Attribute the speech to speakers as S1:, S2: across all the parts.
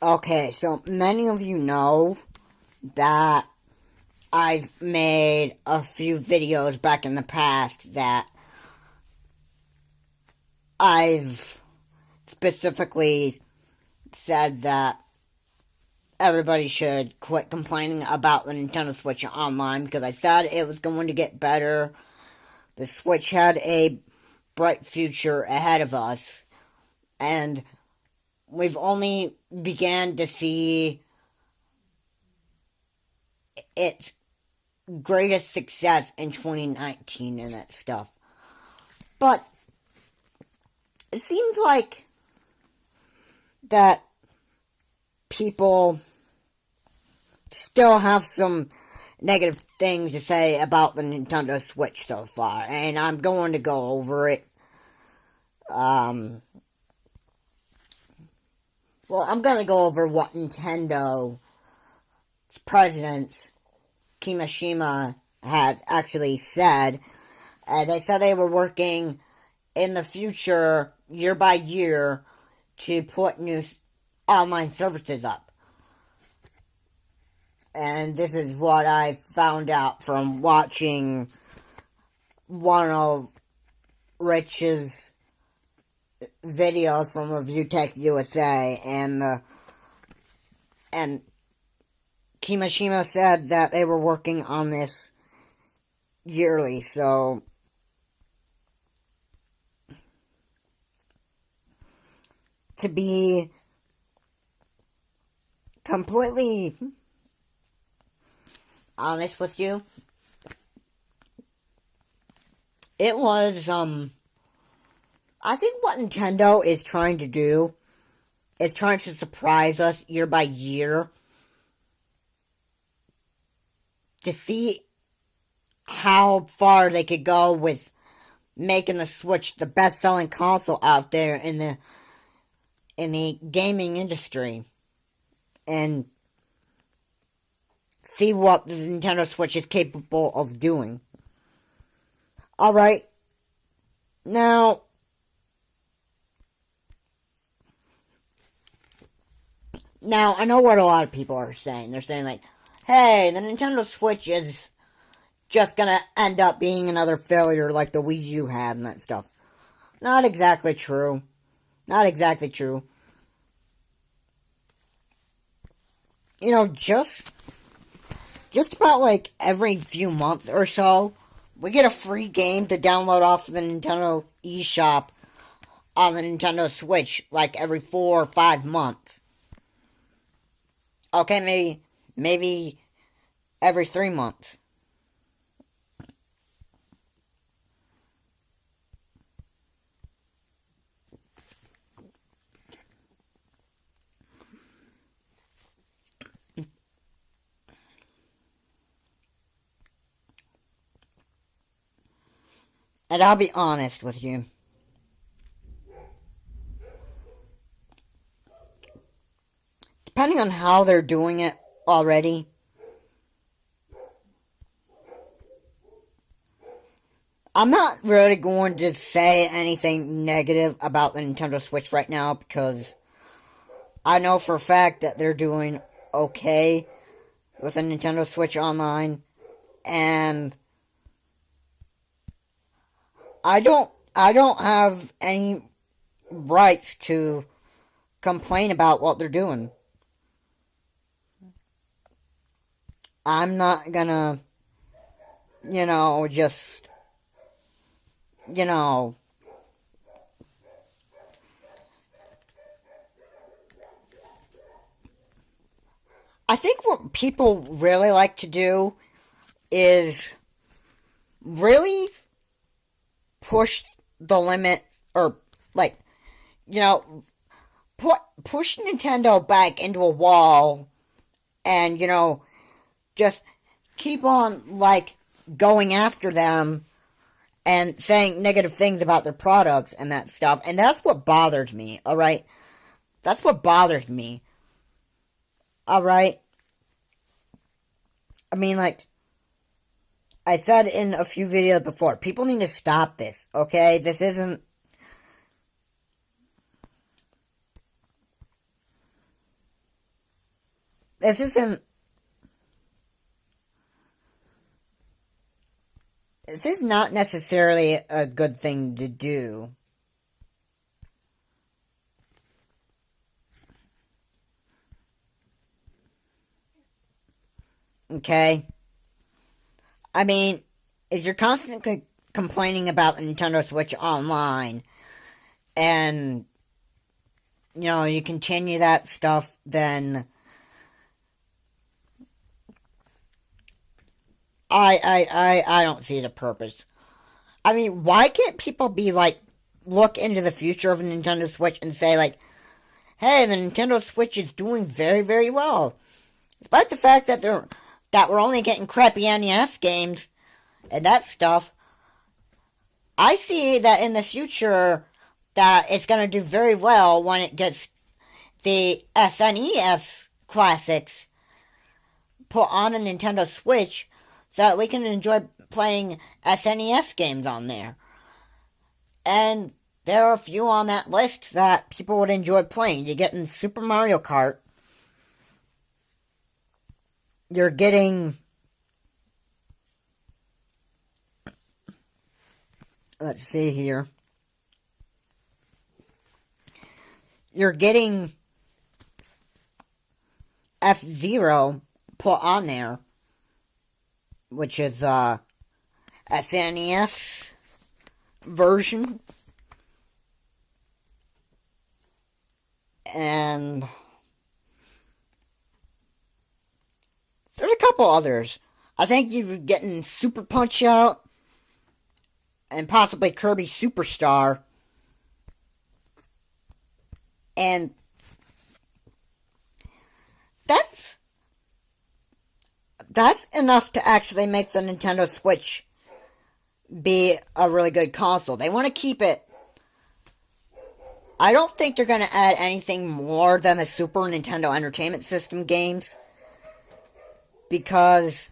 S1: Okay, so many of you know that I've made a few videos back in the past that I've specifically said that everybody should quit complaining about the Nintendo Switch Online because I thought it was going to get better. The Switch had a bright future ahead of us, and we've only began to see its greatest success in 2019 and that stuff. But it seems like that people still have some negative things to say about the Nintendo Switch so far, and I'm going to go over it. Well, I'm going to go over what Nintendo's president, Kimishima, has actually said. They said they were working in the future, year by year, to put new online services up. And this is what I found out from watching one of Rich's videos from Review Tech USA, and Kimishima said that they were working on this yearly, so to be completely honest with you, it was, I think what Nintendo is trying to do is trying to surprise us year by year to see how far they could go with making the Switch the best-selling console out there in the gaming industry, and see what the Nintendo Switch is capable of doing. Alright, now, I know what a lot of people are saying. They're saying, like, hey, the Nintendo Switch is just gonna end up being another failure like the Wii U had and that stuff. Not exactly true. Not exactly true. You know, just about like every few months or so, we get a free game to download off of the Nintendo eShop on the Nintendo Switch, like every 4 or 5 months. Okay, maybe every 3 months. And I'll be honest with you. Depending on how they're doing it already, I'm not really going to say anything negative about the Nintendo Switch right now because I know for a fact that they're doing okay with the Nintendo Switch Online, and I don't have any rights to complain about what they're doing. I'm not gonna, just, I think what people really like to do is really push the limit, or, like, push Nintendo back into a wall and, just keep on, like, going after them and saying negative things about their products and that stuff. And that's what bothers me, alright? That's what bothers me. Alright? I mean, like, I said in a few videos before, people need to stop this, okay? This isn't... this isn't, this is not necessarily a good thing to do. Okay? I mean, if you're constantly complaining about the Nintendo Switch Online, and, you know, you continue that stuff, then I don't see the purpose. I mean, why can't people be like, look into the future of a Nintendo Switch and say, like, hey, the Nintendo Switch is doing very, very well. Despite the fact that we're only getting crappy NES games and that stuff, I see that in the future that it's going to do very well when it gets the SNES classics put on the Nintendo Switch so that we can enjoy playing SNES games on there. And there are a few on that list that people would enjoy playing. You're getting Super Mario Kart. You're getting, let's see here. You're getting F-Zero put on there, which is SNES version. And there's a couple others. I think you're getting Super Punch Out and possibly Kirby Superstar. And that's enough to actually make the Nintendo Switch be a really good console. They want to keep it. I don't think they're going to add anything more than the Super Nintendo Entertainment System games. Because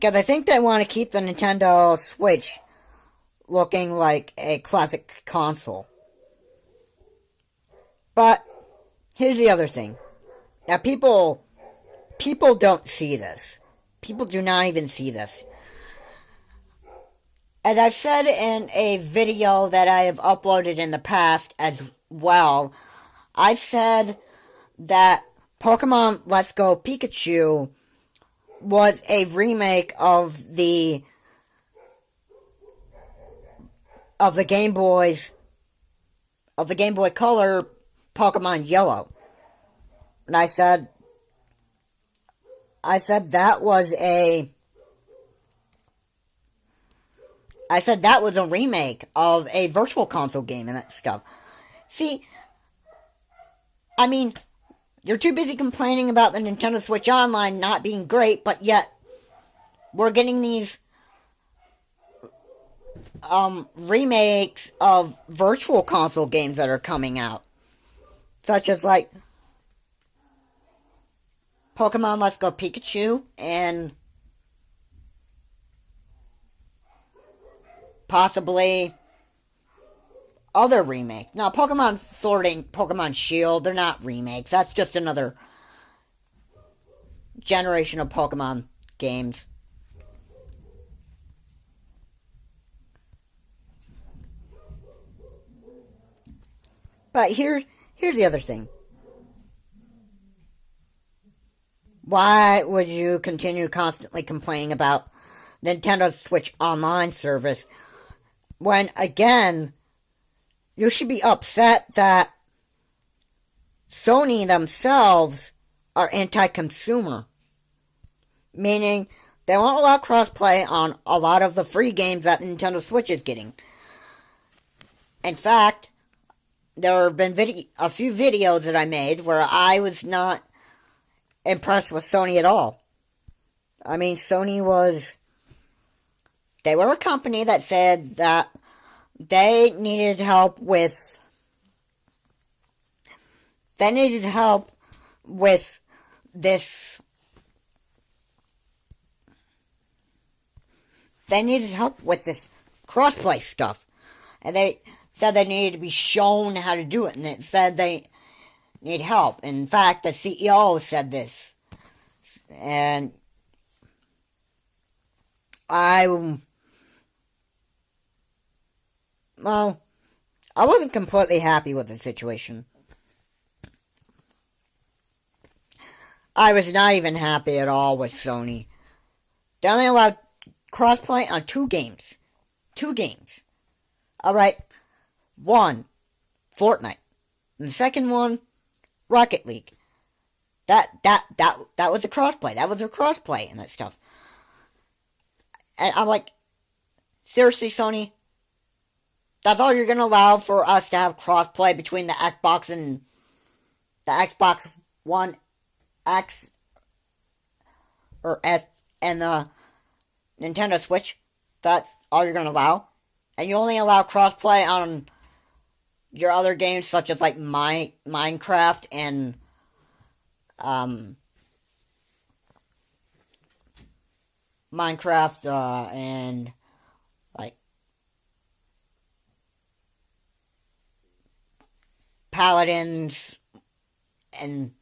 S1: I think they want to keep the Nintendo Switch looking like a classic console. But here's the other thing. Now people don't see this. People do not even see this. As I've said in a video that I have uploaded in the past as well, I've said that Pokemon Let's Go Pikachu was a remake of the Game Boy Color Pokemon Yellow. And I said that was a remake of a Virtual Console game and that stuff. See, I mean, you're too busy complaining about the Nintendo Switch Online not being great, but yet we're getting these remakes of Virtual Console games that are coming out. Such as, like, Pokemon Let's Go Pikachu and possibly other remakes. Now, Pokemon Sword and Pokemon Shield, they're not remakes. That's just another generation of Pokemon games. But here's the other thing. Why would you continue constantly complaining about Nintendo Switch Online service when, again, you should be upset that Sony themselves are anti-consumer? Meaning, they won't allow crossplay on a lot of the free games that Nintendo Switch is getting. In fact, there have been a few videos that I made where I was not impressed with Sony at all. I mean, they were a company that said that they needed help with this. They needed help with this crossplay stuff. And they said they needed to be shown how to do it, and it said they need help. In fact, the CEO said this. And I wasn't completely happy with the situation. I was not even happy at all with Sony. They only allowed crossplay on 2 games. 2 games. Alright. One, Fortnite. And the second one, Rocket League. That was a crossplay. That was their crossplay and that stuff. And I'm like, seriously, Sony? That's all you're going to allow for us to have crossplay between the Xbox and the Xbox One X or S and the Nintendo Switch? That's all you're going to allow? And you only allow crossplay on your other games such as like Minecraft and and like Paladins, and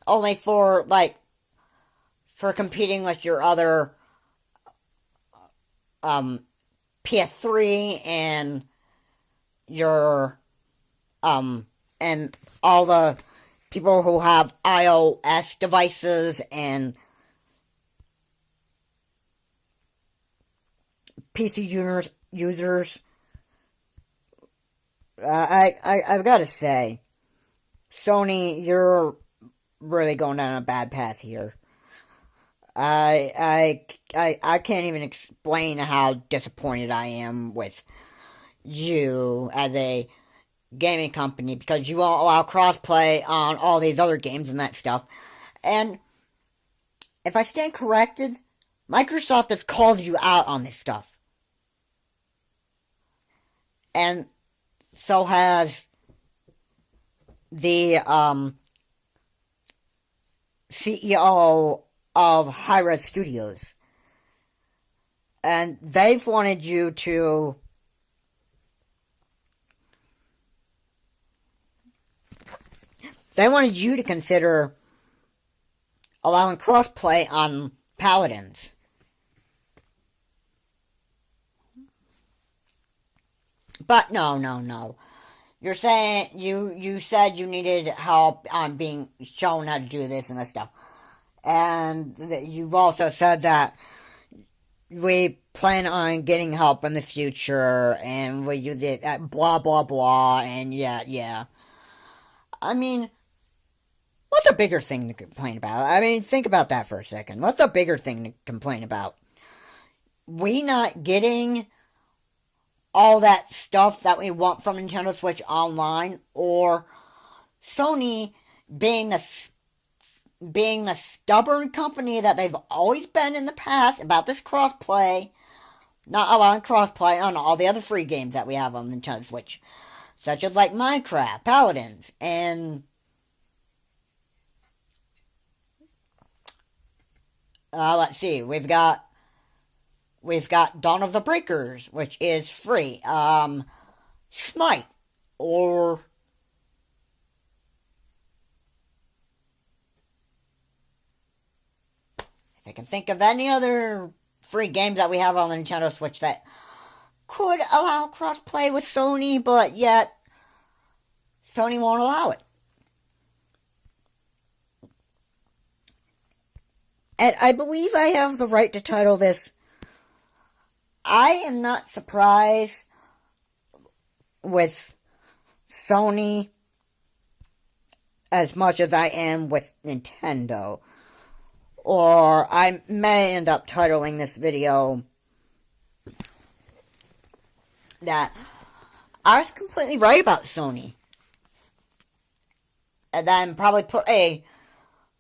S1: only for competing with your other PS3 and your and all the people who have iOS devices and PC users. I've got to say, Sony, you're really going down a bad path here. I can't even explain how disappointed I am with you as a gaming company, because you won't allow crossplay on all these other games and that stuff. And if I stand corrected, Microsoft has called you out on this stuff. And so has the CEO of Hi-Res Studios. And they've wanted you to consider allowing crossplay on Paladins. But no. You're saying you said you needed help on being shown how to do this and this stuff. And you've also said that we plan on getting help in the future, and we use it at blah blah blah, and yeah. I mean, what's a bigger thing to complain about? I mean, think about that for a second. What's a bigger thing to complain about? We not getting all that stuff that we want from Nintendo Switch Online, or Sony being the stubborn company that they've always been in the past about this crossplay, not allowing crossplay on all the other free games that we have on Nintendo Switch, such as like Minecraft, Paladins, and let's see, we've got Dawn of the Breakers, which is free. Smite, or if I can think of any other free games that we have on the Nintendo Switch that could allow crossplay with Sony, but yet Sony won't allow it. And I believe I have the right to title this, I am not surprised with Sony as much as I am with Nintendo. Or I may end up titling this video that I was completely right about Sony. And then probably put a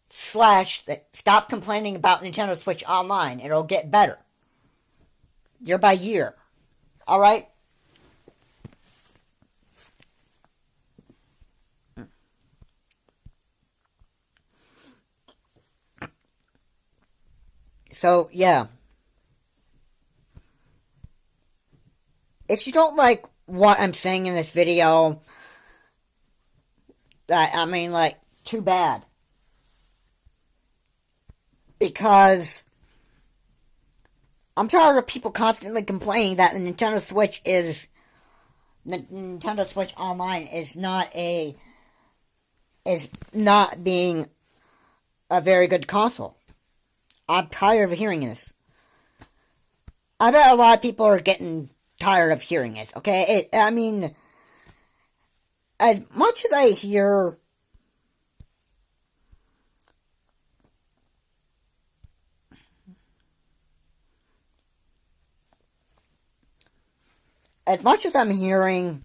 S1: / that stop complaining about Nintendo Switch Online. It'll get better. Year by year. Alright? So, yeah. if you don't like what I'm saying in this video, too bad. Because I'm tired of people constantly complaining that the Nintendo Switch Online is not being a very good console. I'm tired of hearing this. I bet a lot of people are getting tired of hearing it, okay? As much as I hear as much as I'm hearing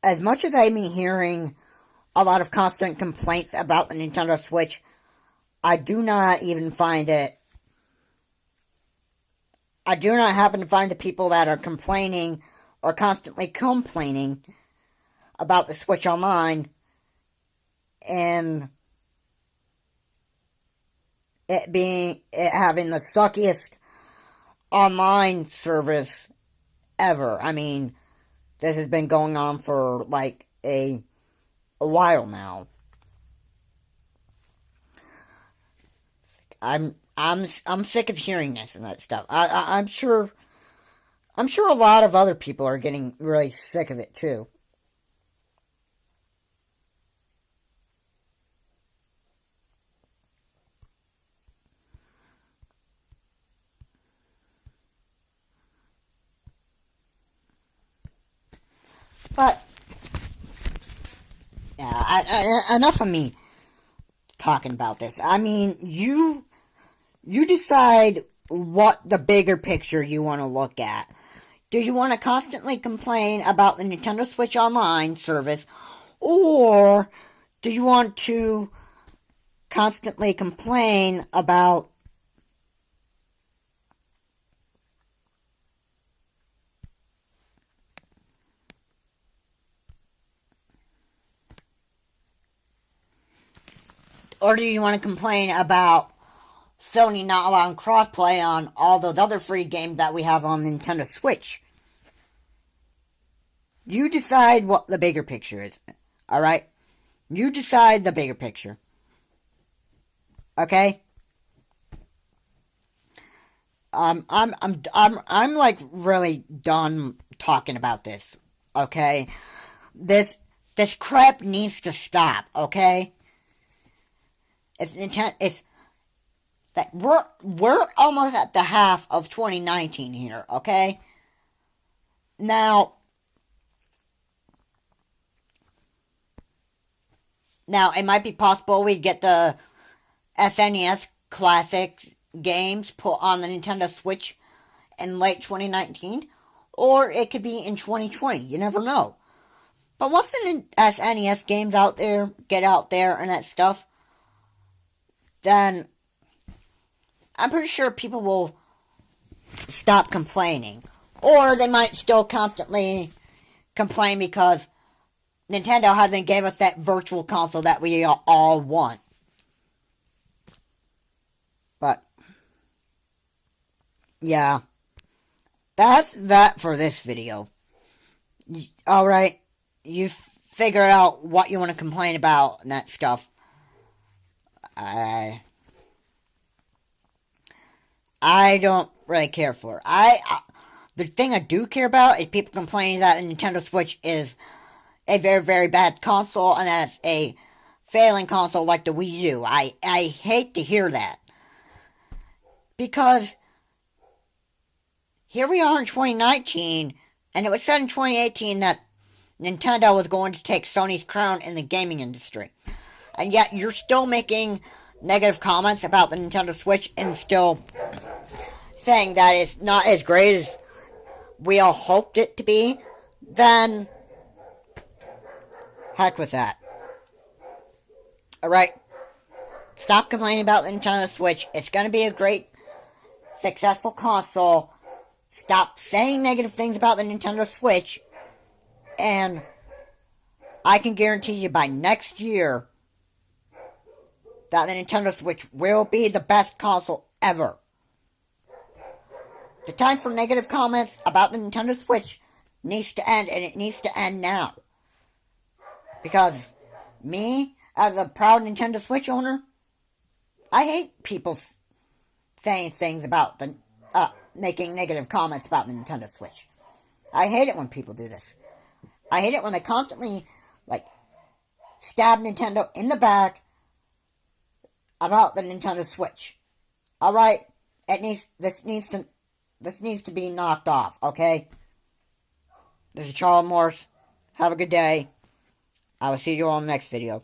S1: as much as I'm hearing a lot of constant complaints about the Nintendo Switch, I do not happen to find the people that are complaining or constantly complaining about the Switch Online and it having the suckiest online service ever. I mean, this has been going on for like a while now. I'm sick of hearing this and that stuff. I'm sure a lot of other people are getting really sick of it too. But yeah, enough of me talking about this. I mean, you decide what the bigger picture you want to look at. Do you want to constantly complain about the Nintendo Switch Online service, or do you want to constantly complain about Sony not allowing crossplay on all those other free games that we have on the Nintendo Switch? You decide what the bigger picture is. Alright? You decide the bigger picture. Okay? I'm like really done talking about this. Okay? This crap needs to stop, okay? It's that we're almost at the half of 2019 here, okay? Now it might be possible we get the SNES Classic games put on the Nintendo Switch in late 2019, or it could be in 2020. You never know. But once the SNES games get out there and that stuff, then I'm pretty sure people will stop complaining. Or they might still constantly complain because Nintendo hasn't gave us that virtual console that we all want. But, yeah. That's that for this video. Alright, you figure out what you want to complain about and that stuff. I don't really care for it. The thing I do care about is people complaining that the Nintendo Switch is a very, very bad console and that it's a failing console like the Wii U. I hate to hear that. Because here we are in 2019, and it was said in 2018 that Nintendo was going to take Sony's crown in the gaming industry. And yet you're still making negative comments about the Nintendo Switch and still saying that it's not as great as we all hoped it to be, then heck with that. Alright? Stop complaining about the Nintendo Switch. It's going to be a great, successful console. Stop saying negative things about the Nintendo Switch. And I can guarantee you by next year, that the Nintendo Switch will be the best console ever. The time for negative comments about the Nintendo Switch needs to end, and it needs to end now. Because me, as a proud Nintendo Switch owner, I hate people saying things about the, making negative comments about the Nintendo Switch. I hate it when people do this. I hate it when they constantly, stab Nintendo in the back about the Nintendo Switch. Alright, this needs to be knocked off, okay? This is Charles Morse. Have a good day. I will see you all in the next video.